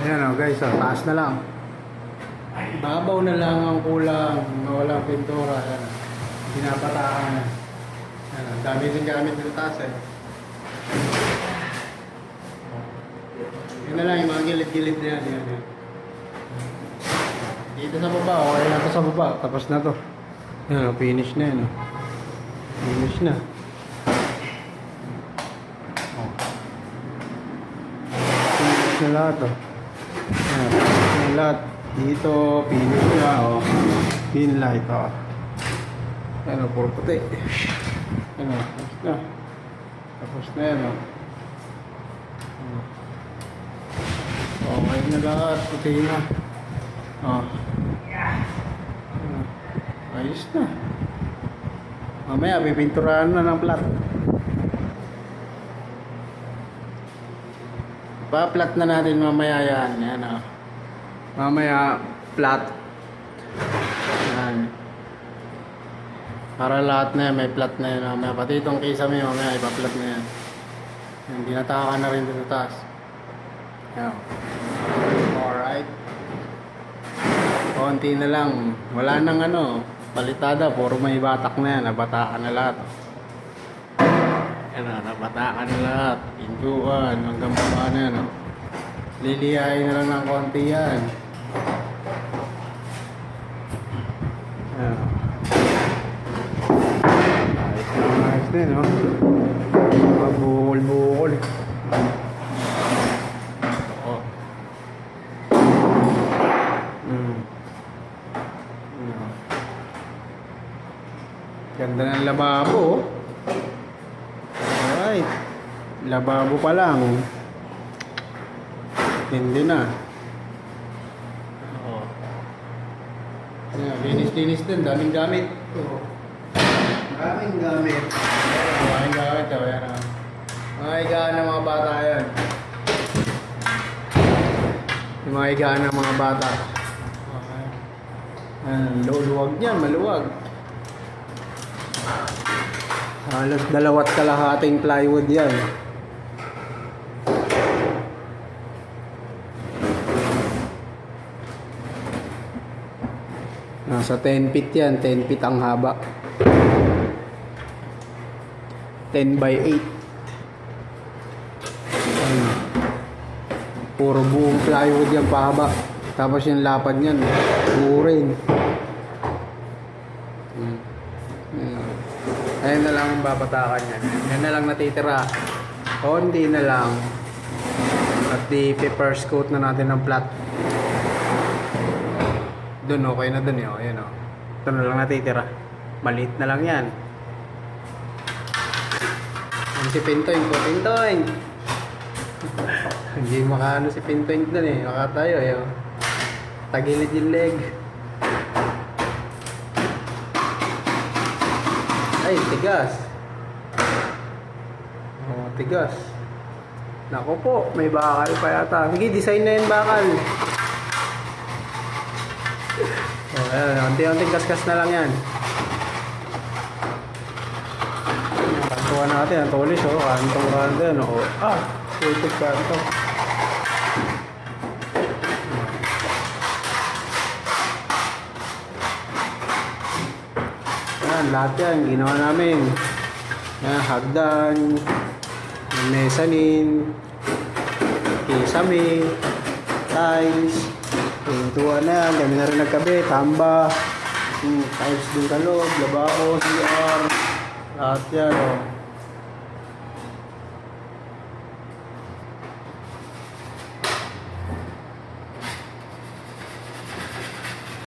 Ayan o guys, taas na lang. Babaw na lang ang kulang, walang pintura. Ayan o. Pinapatakan na. Ayan o. Dami din gamit dito taas eh. Yun na lang, yung mga gilid-gilid na yan. Yan. Dito sa baba, okay na to sa baba. Tapos na to. Ayan o, finish na yan o. Finish na. Finish na lahat o. Ayan, finish na lahat. Dito, finish na o. Pin light o. Ayan o, puro puti. Ayan o, tapos na. Tapos na yan o. Okay na lahat, puti na. Oh. Ayos na. Mamaya, pipinturahan na ng plat. Pa-plat na natin mamaya yan. Yan o. Mamaya, plat. Yan. Para lahat na yan, may plat na yan. Mamaya, pati itong kisame, mamaya, ipa-plat na yan. Yan, dinatakan na rin dito taas. Yan. Alright. Konti na lang. Wala nang palitada. Puro may batak na yan. Nabatakan na lahat. Yan o. Nabatakan na lahat. Pintuan. Hanggang baba na yan o. Liliyahin na lang ng konti yan. Yan o. Ayos na yun o. Mga bukol-bukol. Ganda ng lababo. Alright. Lababo pa lang. Hindi na. Oo. Linis-linis din. Daming gamit. Daming gamit. Daming gamit. Mga higaan ng mga bata yan. Yung mga higaan ng mga bata. Okay. Luwag niyan. Maluwag. Halos 2 kalahating plywood yan. Nasa 10 feet yan. 10 feet ang haba. 10 by 8. Puro buong plywood yan pahaba. Tapos yung lapad niyan buo rin. Ayun na lang ang babatakan yan. Yan na lang natitira. Konti na lang. At di-first coat na natin ng plat. Doon okay na doon yun. Ayan o. Ito na lang natitira. Maliit na lang yan. Yan si Pintoing. Pintoing! Hindi makaano si Pintoing doon eh. Makatayo eh. Tagilid yung leg. Ay, tigas. Oh, tigas. Nako po, may bakal pa yata. Sige, design na yung bakal. Oh, ayan, unti-unting kaskas na lang yan. Kantuan natin, ang tulis, oh. Kantong-kanto yan, oh. Putik kanto. Lahat yan ginawa namin. Yan, hagdan, mezzanine, kisame, tiles, pintuan na yan. Kami na rin nagkabe, tamba, tiles din sa loob, labao, CR, lahat yan.